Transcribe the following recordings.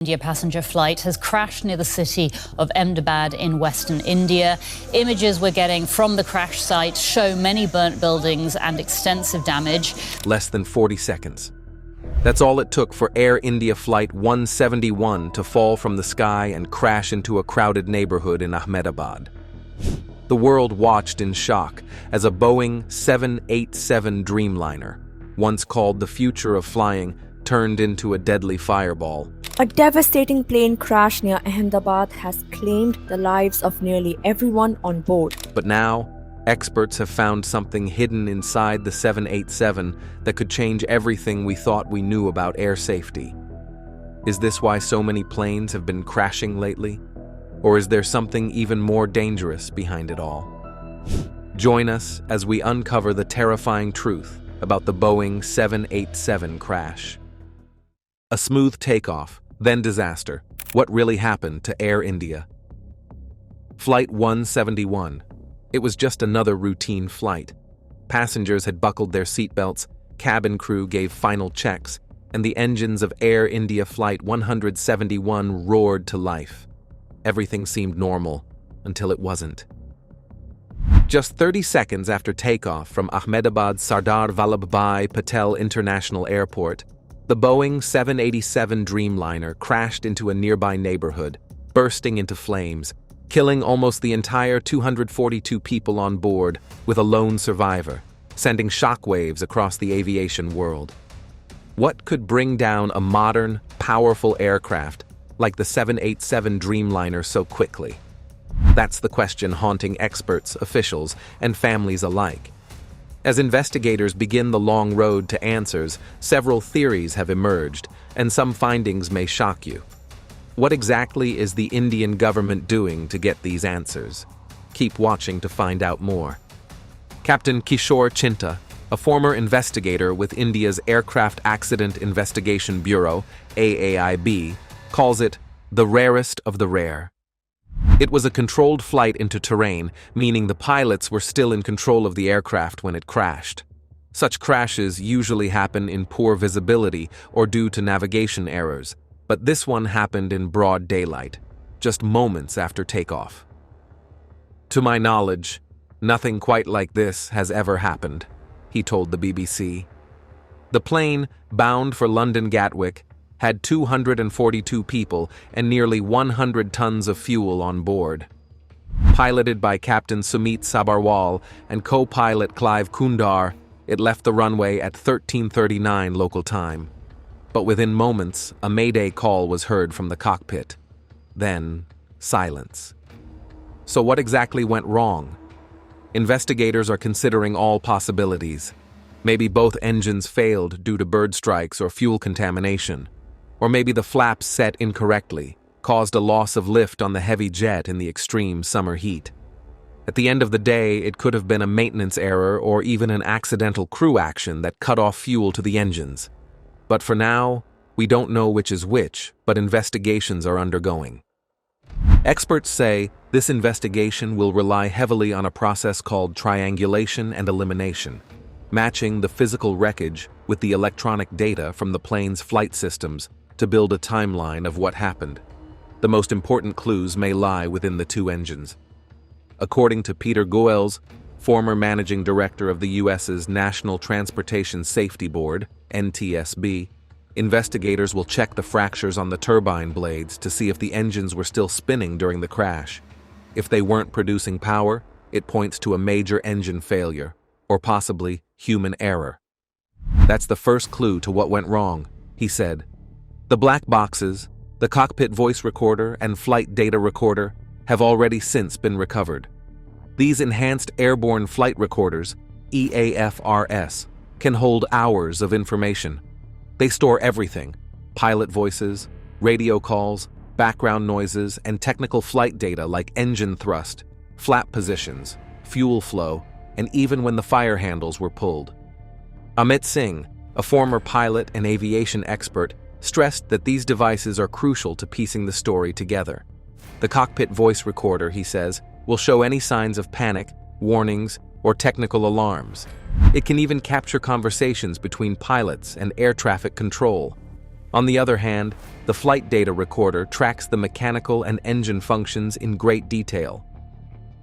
India passenger flight has crashed near the city of Ahmedabad in western India. Images we're getting from the crash site show many burnt buildings and extensive damage. Less than 40 seconds. That's all it took for Air India Flight 171 to fall from the sky and crash into a crowded neighborhood in Ahmedabad. The world watched in shock as a Boeing 787 Dreamliner, once called the future of flying, turned into a deadly fireball. A devastating plane crash near Ahmedabad has claimed the lives of nearly everyone on board. But now, experts have found something hidden inside the 787 that could change everything we thought we knew about air safety. Is this why so many planes have been crashing lately? Or is there something even more dangerous behind it all? Join us as we uncover the terrifying truth about the Boeing 787 crash. A smooth takeoff, then disaster. What really happened to Air India? Flight 171. It was just another routine flight. Passengers had buckled their seatbelts, cabin crew gave final checks, and the engines of Air India Flight 171 roared to life. Everything seemed normal, until it wasn't. Just 30 seconds after takeoff from Ahmedabad's Sardar Vallabhbhai Patel International Airport, the Boeing 787 Dreamliner crashed into a nearby neighborhood, bursting into flames, killing almost the entire 242 people on board, with a lone survivor, sending shockwaves across the aviation world. What could bring down a modern, powerful aircraft like the 787 Dreamliner so quickly? That's the question haunting experts, officials, and families alike. As investigators begin the long road to answers, several theories have emerged, and some findings may shock you. What exactly is the Indian government doing to get these answers? Keep watching to find out more. Captain Kishore Chinta, a former investigator with India's Aircraft Accident Investigation Bureau, AAIB, calls it the rarest of the rare. It was a controlled flight into terrain, meaning the pilots were still in control of the aircraft when it crashed. Such crashes usually happen in poor visibility or due to navigation errors, but this one happened in broad daylight, just moments after takeoff. To my knowledge, nothing quite like this has ever happened, he told the BBC. The plane, bound for London Gatwick, had 242 people and nearly 100 tons of fuel on board. Piloted by Captain Sumit Sabharwal and co-pilot Clive Kundar, it left the runway at 13:39 local time. But within moments, a mayday call was heard from the cockpit. Then, silence. So what exactly went wrong? Investigators are considering all possibilities. Maybe both engines failed due to bird strikes or fuel contamination. Or maybe the flaps set incorrectly, caused a loss of lift on the heavy jet in the extreme summer heat. At the end of the day, it could have been a maintenance error or even an accidental crew action that cut off fuel to the engines. But for now, we don't know which is which, but investigations are undergoing. Experts say this investigation will rely heavily on a process called triangulation and elimination, matching the physical wreckage with the electronic data from the plane's flight systems to build a timeline of what happened. The most important clues may lie within the two engines. According to Peter Goels, former managing director of the U.S.'s National Transportation Safety Board, NTSB, investigators will check the fractures on the turbine blades to see if the engines were still spinning during the crash. If they weren't producing power, it points to a major engine failure, or possibly human error. That's the first clue to what went wrong, he said. The black boxes, the cockpit voice recorder, and flight data recorder have already since been recovered. These enhanced airborne flight recorders, EAFRS, can hold hours of information. They store everything: pilot voices, radio calls, background noises, and technical flight data like engine thrust, flap positions, fuel flow, and even when the fire handles were pulled. Amit Singh, a former pilot and aviation expert, stressed that these devices are crucial to piecing the story together. The cockpit voice recorder, he says, will show any signs of panic, warnings, or technical alarms. It can even capture conversations between pilots and air traffic control. On the other hand, the flight data recorder tracks the mechanical and engine functions in great detail.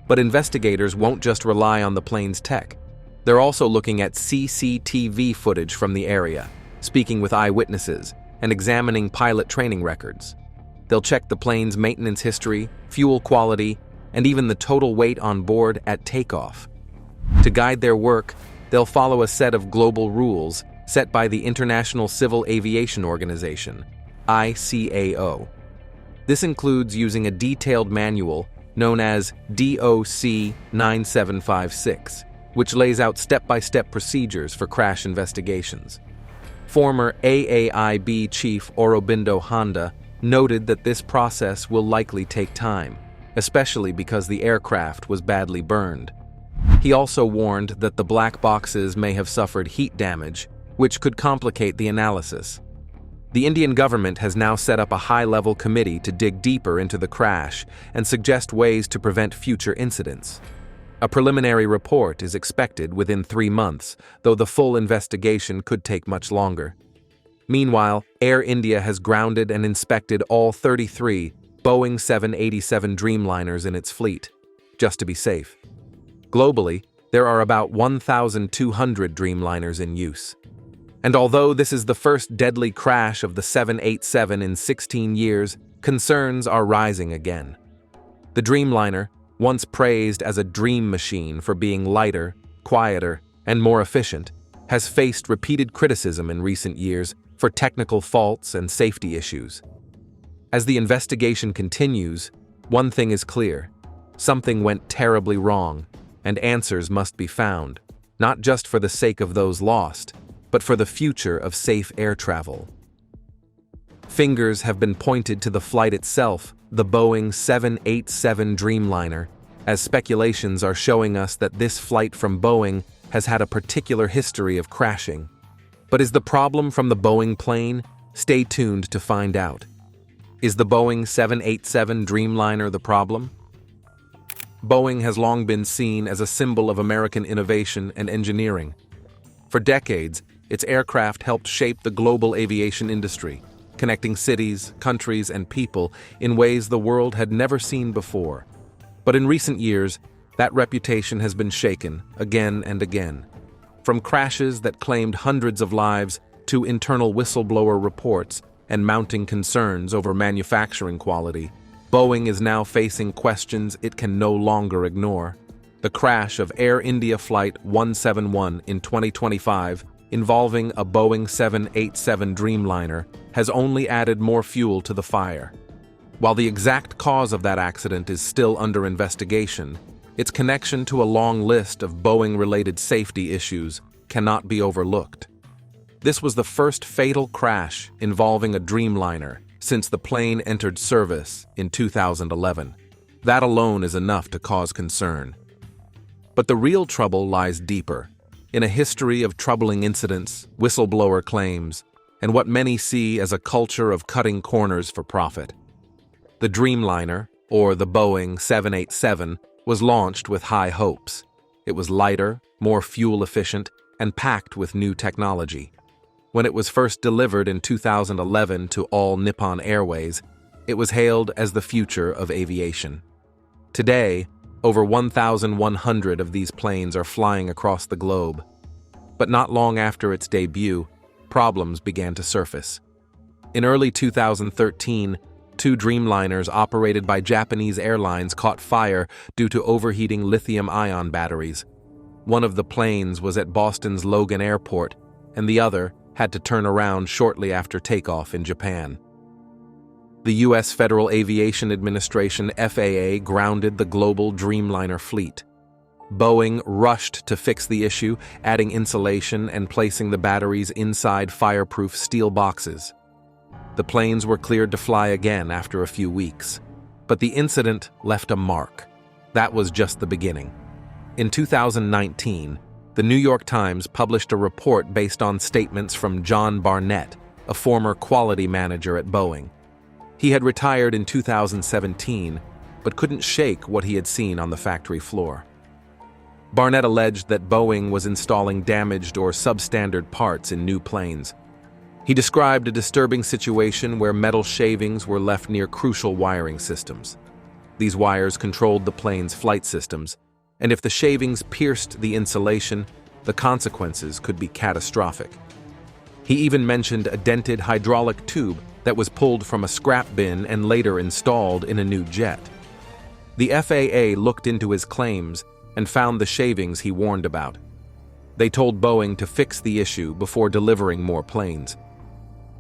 But investigators won't just rely on the plane's tech. They're also looking at CCTV footage from the area, speaking with eyewitnesses, and examining pilot training records. They'll check the plane's maintenance history, fuel quality, and even the total weight on board at takeoff. To guide their work, they'll follow a set of global rules set by the International Civil Aviation Organization, ICAO. This includes using a detailed manual known as DOC 9756, which lays out step-by-step procedures for crash investigations. Former AAIB Chief Aurobindo Honda noted that this process will likely take time, especially because the aircraft was badly burned. He also warned that the black boxes may have suffered heat damage, which could complicate the analysis. The Indian government has now set up a high-level committee to dig deeper into the crash and suggest ways to prevent future incidents. A preliminary report is expected within 3 months, though the full investigation could take much longer. Meanwhile, Air India has grounded and inspected all 33 Boeing 787 Dreamliners in its fleet, just to be safe. Globally, there are about 1,200 Dreamliners in use. And although this is the first deadly crash of the 787 in 16 years, concerns are rising again. The Dreamliner, once praised as a dream machine for being lighter, quieter, and more efficient, has faced repeated criticism in recent years for technical faults and safety issues. As the investigation continues, one thing is clear: something went terribly wrong, and answers must be found, not just for the sake of those lost, but for the future of safe air travel. Fingers have been pointed to the flight itself, the Boeing 787 Dreamliner, as speculations are showing us that this flight from Boeing has had a particular history of crashing. But is the problem from the Boeing plane? Stay tuned to find out. Is the Boeing 787 Dreamliner the problem? Boeing has long been seen as a symbol of American innovation and engineering. For decades, its aircraft helped shape the global aviation industry, connecting cities, countries, and people in ways the world had never seen before. But in recent years, that reputation has been shaken again and again. From crashes that claimed hundreds of lives to internal whistleblower reports and mounting concerns over manufacturing quality, Boeing is now facing questions it can no longer ignore. The crash of Air India Flight 171 in 2025, involving a Boeing 787 Dreamliner, has only added more fuel to the fire. While the exact cause of that accident is still under investigation, its connection to a long list of Boeing-related safety issues cannot be overlooked. This was the first fatal crash involving a Dreamliner since the plane entered service in 2011. That alone is enough to cause concern. But the real trouble lies deeper, in a history of troubling incidents, whistleblower claims, and what many see as a culture of cutting corners for profit. The Dreamliner, or the Boeing 787, was launched with high hopes. It was lighter, more fuel-efficient, and packed with new technology. When it was first delivered in 2011 to All Nippon Airways, it was hailed as the future of aviation. Today, over 1,100 of these planes are flying across the globe. But not long after its debut, problems began to surface. In early 2013, 2 Dreamliners operated by Japanese airlines caught fire due to overheating lithium-ion batteries. One of the planes was at Boston's Logan Airport, and the other had to turn around shortly after takeoff in Japan. The U.S. Federal Aviation Administration (FAA) grounded the global Dreamliner fleet. Boeing rushed to fix the issue, adding insulation and placing the batteries inside fireproof steel boxes. The planes were cleared to fly again after a few weeks. But the incident left a mark. That was just the beginning. In 2019, the New York Times published a report based on statements from John Barnett, a former quality manager at Boeing. He had retired in 2017, but couldn't shake what he had seen on the factory floor. Barnett alleged that Boeing was installing damaged or substandard parts in new planes. He described a disturbing situation where metal shavings were left near crucial wiring systems. These wires controlled the plane's flight systems, and if the shavings pierced the insulation, the consequences could be catastrophic. He even mentioned a dented hydraulic tube that was pulled from a scrap bin and later installed in a new jet. The FAA looked into his claims and found the shavings he warned about. They told Boeing to fix the issue before delivering more planes.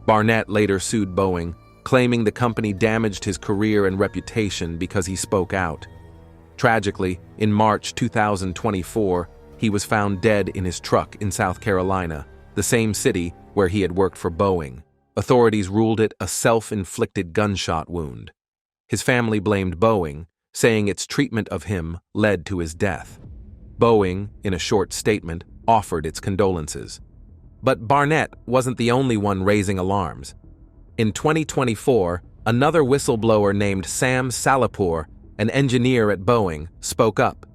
Barnett later sued Boeing, claiming the company damaged his career and reputation because he spoke out. Tragically, in March 2024, he was found dead in his truck in South Carolina, the same city where he had worked for Boeing. Authorities ruled it a self-inflicted gunshot wound. His family blamed Boeing, saying its treatment of him led to his death. Boeing, in a short statement, offered its condolences. But Barnett wasn't the only one raising alarms. In 2024, another whistleblower named Sam Salahpour, an engineer at Boeing, spoke up.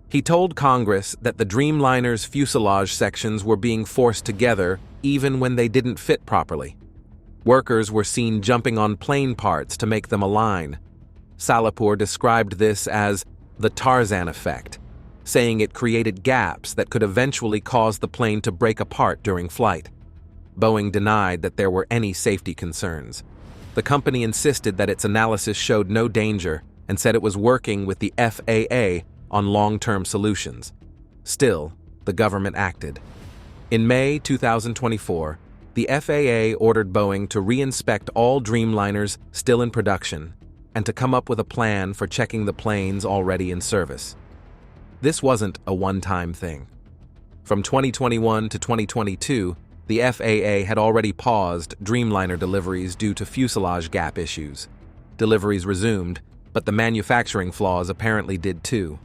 He told Congress that the Dreamliner's fuselage sections were being forced together even when they didn't fit properly. Workers were seen jumping on plane parts to make them align. Salahpour described this as the Tarzan effect, saying it created gaps that could eventually cause the plane to break apart during flight. Boeing denied that there were any safety concerns. The company insisted that its analysis showed no danger and said it was working with the FAA on long-term solutions. Still, the government acted. In May 2024, the FAA ordered Boeing to re-inspect all Dreamliners still in production and to come up with a plan for checking the planes already in service. This wasn't a one-time thing. From 2021 to 2022, the FAA had already paused Dreamliner deliveries due to fuselage gap issues. Deliveries resumed, but the manufacturing flaws apparently did too.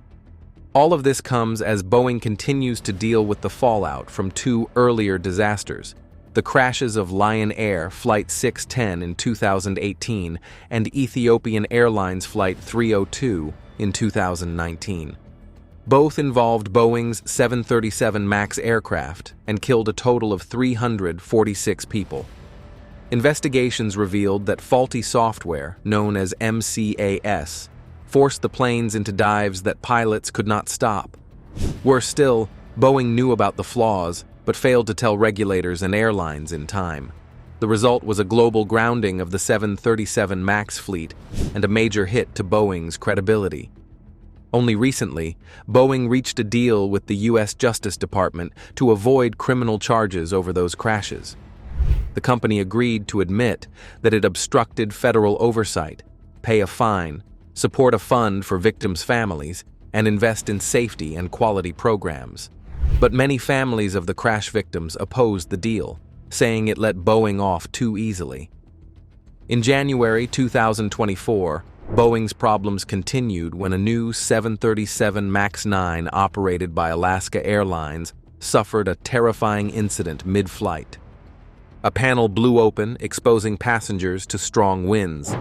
All of this comes as Boeing continues to deal with the fallout from two earlier disasters, the crashes of Lion Air Flight 610 in 2018 and Ethiopian Airlines Flight 302 in 2019. Both involved Boeing's 737 MAX aircraft and killed a total of 346 people. Investigations revealed that faulty software, known as MCAS, forced the planes into dives that pilots could not stop. Worse still, Boeing knew about the flaws, but failed to tell regulators and airlines in time. The result was a global grounding of the 737 MAX fleet and a major hit to Boeing's credibility. Only recently, Boeing reached a deal with the U.S. Justice Department to avoid criminal charges over those crashes. The company agreed to admit that it obstructed federal oversight, pay a fine, support a fund for victims' families, and invest in safety and quality programs. But many families of the crash victims opposed the deal, saying it let Boeing off too easily. In January 2024, Boeing's problems continued when a new 737 MAX 9 operated by Alaska Airlines suffered a terrifying incident mid-flight. A panel blew open, exposing passengers to strong winds.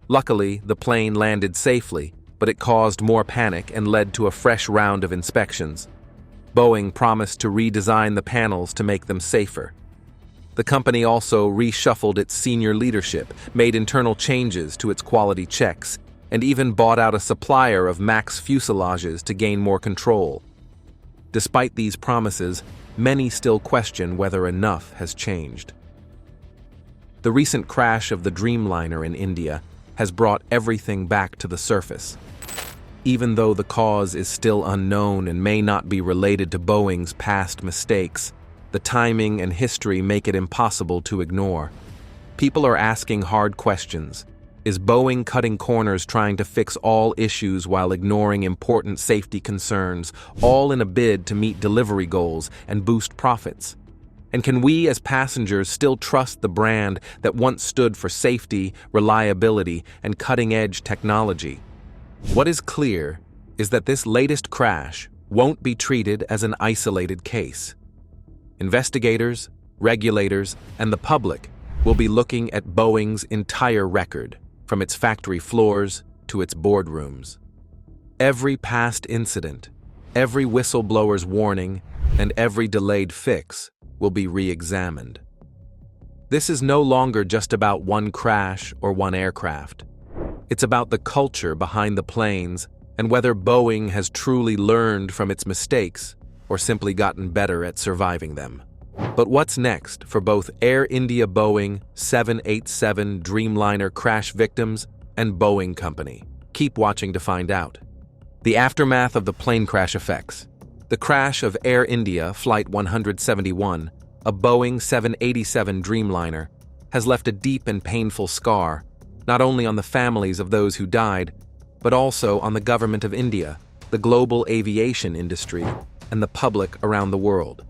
Luckily, the plane landed safely, but it caused more panic and led to a fresh round of inspections. Boeing promised to redesign the panels to make them safer. The company also reshuffled its senior leadership, made internal changes to its quality checks, and even bought out a supplier of MAX fuselages to gain more control. Despite these promises, many still question whether enough has changed. The recent crash of the Dreamliner in India has brought everything back to the surface. Even though the cause is still unknown and may not be related to Boeing's past mistakes, the timing and history make it impossible to ignore. People are asking hard questions. Is Boeing cutting corners trying to fix all issues while ignoring important safety concerns, all in a bid to meet delivery goals and boost profits? And can we as passengers still trust the brand that once stood for safety, reliability, and cutting-edge technology? What is clear is that this latest crash won't be treated as an isolated case. Investigators, regulators, and the public will be looking at Boeing's entire record, from its factory floors to its boardrooms. Every past incident, every whistleblower's warning, and every delayed fix will be re-examined. This is no longer just about one crash or one aircraft. It's about the culture behind the planes and whether Boeing has truly learned from its mistakes or simply gotten better at surviving them. But what's next for both Air India Boeing 787 Dreamliner crash victims and Boeing Company? Keep watching to find out. The aftermath of the plane crash effects. The crash of Air India Flight 171, a Boeing 787 Dreamliner, has left a deep and painful scar, not only on the families of those who died, but also on the government of India, the global aviation industry, and the public around the world.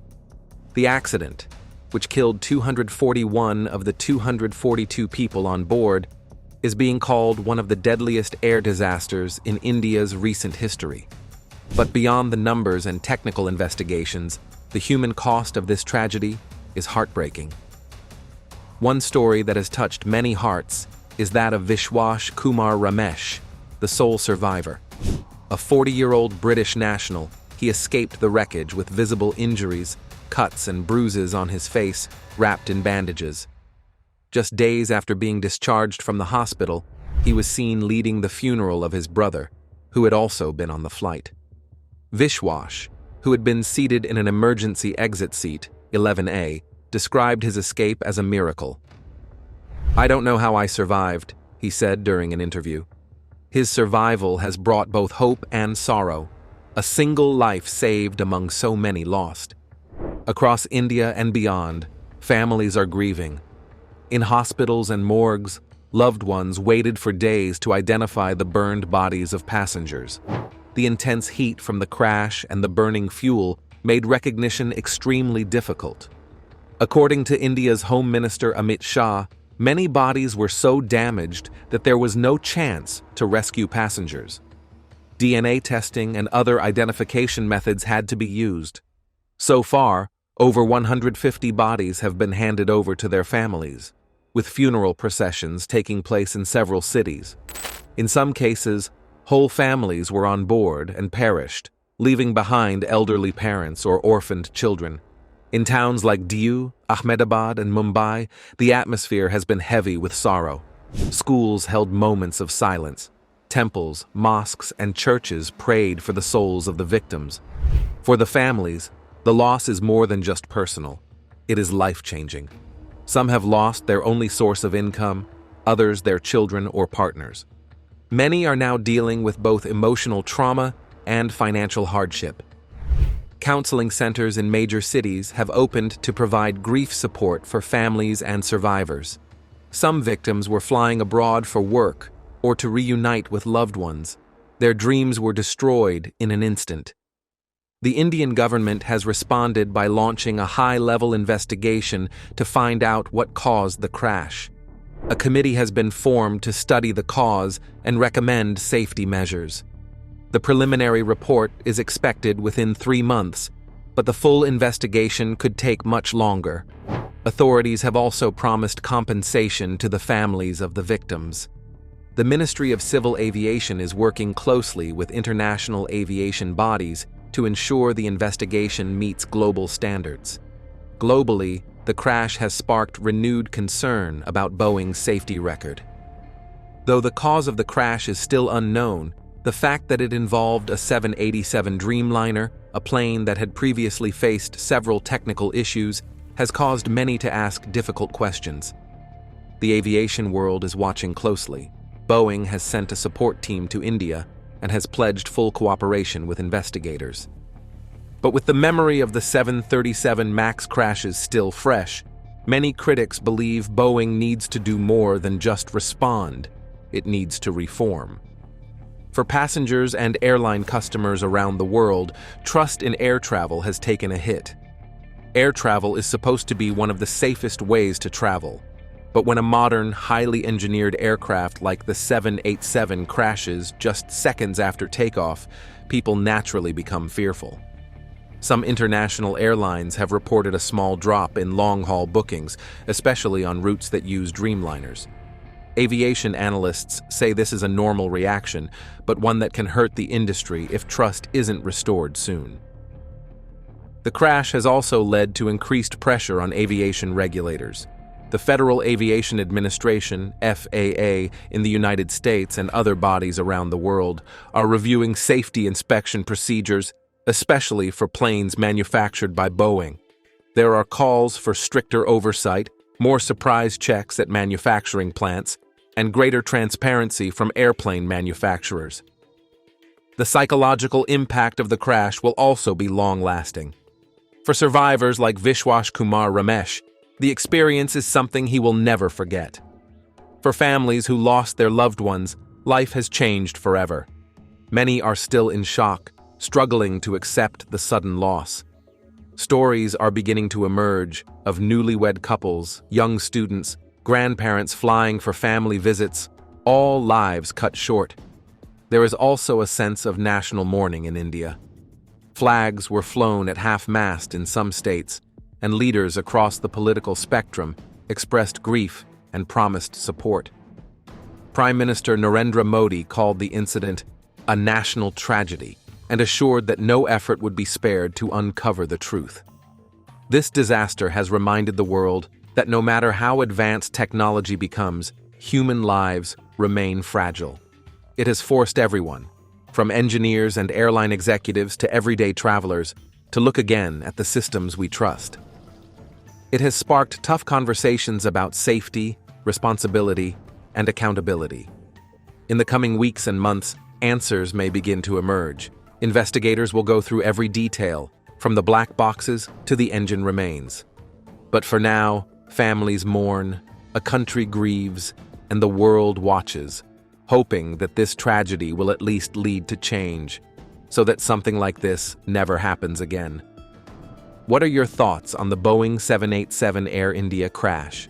The accident, which killed 241 of the 242 people on board, is being called one of the deadliest air disasters in India's recent history. But beyond the numbers and technical investigations, the human cost of this tragedy is heartbreaking. One story that has touched many hearts is that of Vishwas Kumar Ramesh, the sole survivor. A 40-year-old British national, he escaped the wreckage with visible injuries, cuts and bruises on his face, wrapped in bandages. Just days after being discharged from the hospital, he was seen leading the funeral of his brother, who had also been on the flight. Vishwas, who had been seated in an emergency exit seat, 11A, described his escape as a miracle. "I don't know how I survived," he said during an interview. His survival has brought both hope and sorrow, a single life saved among so many lost. Across India and beyond, families are grieving. In hospitals and morgues, loved ones waited for days to identify the burned bodies of passengers. The intense heat from the crash and the burning fuel made recognition extremely difficult. According to India's Home Minister Amit Shah, many bodies were so damaged that there was no chance to rescue passengers. DNA testing and other identification methods had to be used. So far, over 150 bodies have been handed over to their families, with funeral processions taking place in several cities. In some cases, whole families were on board and perished, leaving behind elderly parents or orphaned children. In towns like Diu, Ahmedabad, and Mumbai, the atmosphere has been heavy with sorrow. Schools held moments of silence. Temples, mosques, and churches prayed for the souls of the victims. For the families, the loss is more than just personal. It is life-changing. Some have lost their only source of income, others their children or partners. Many are now dealing with both emotional trauma and financial hardship. Counseling centers in major cities have opened to provide grief support for families and survivors. Some victims were flying abroad for work or to reunite with loved ones. Their dreams were destroyed in an instant. The Indian government has responded by launching a high-level investigation to find out what caused the crash. A committee has been formed to study the cause and recommend safety measures. The preliminary report is expected within 3 months, but the full investigation could take much longer. Authorities have also promised compensation to the families of the victims. The Ministry of Civil Aviation is working closely with international aviation bodies to ensure the investigation meets global standards. Globally, the crash has sparked renewed concern about Boeing's safety record. Though the cause of the crash is still unknown, the fact that it involved a 787 Dreamliner, a plane that had previously faced several technical issues, has caused many to ask difficult questions. The aviation world is watching closely. Boeing has sent a support team to India and has pledged full cooperation with investigators. But with the memory of the 737 MAX crashes still fresh, many critics believe Boeing needs to do more than just respond. It needs to reform. For passengers and airline customers around the world, trust in air travel has taken a hit. Air travel is supposed to be one of the safest ways to travel. But when a modern, highly engineered aircraft like the 787 crashes just seconds after takeoff, people naturally become fearful. Some international airlines have reported a small drop in long-haul bookings, especially on routes that use Dreamliners. Aviation analysts say this is a normal reaction, but one that can hurt the industry if trust isn't restored soon. The crash has also led to increased pressure on aviation regulators. The Federal Aviation Administration, FAA, in the United States and other bodies around the world are reviewing safety inspection procedures, especially for planes manufactured by Boeing. There are calls for stricter oversight, more surprise checks at manufacturing plants, and greater transparency from airplane manufacturers. The psychological impact of the crash will also be long-lasting. For survivors like Vishwash Kumar Ramesh, the experience is something he will never forget. For families who lost their loved ones, life has changed forever. Many are still in shock, struggling to accept the sudden loss. Stories are beginning to emerge of newlywed couples, young students, grandparents flying for family visits, all lives cut short. There is also a sense of national mourning in India. Flags were flown at half-mast in some states, and leaders across the political spectrum expressed grief and promised support. Prime Minister Narendra Modi called the incident a national tragedy and assured that no effort would be spared to uncover the truth. This disaster has reminded the world that no matter how advanced technology becomes, human lives remain fragile. It has forced everyone, from engineers and airline executives to everyday travelers, to look again at the systems we trust. It has sparked tough conversations about safety, responsibility, and accountability. In the coming weeks and months, answers may begin to emerge. Investigators will go through every detail, from the black boxes to the engine remains. But for now, families mourn, a country grieves, and the world watches, hoping that this tragedy will at least lead to change, so that something like this never happens again. What are your thoughts on the Boeing 787 Air India crash?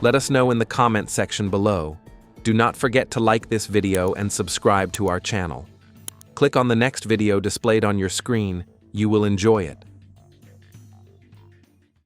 Let us know in the comment section below. Do not forget to like this video and subscribe to our channel. Click on the next video displayed on your screen. You will enjoy it.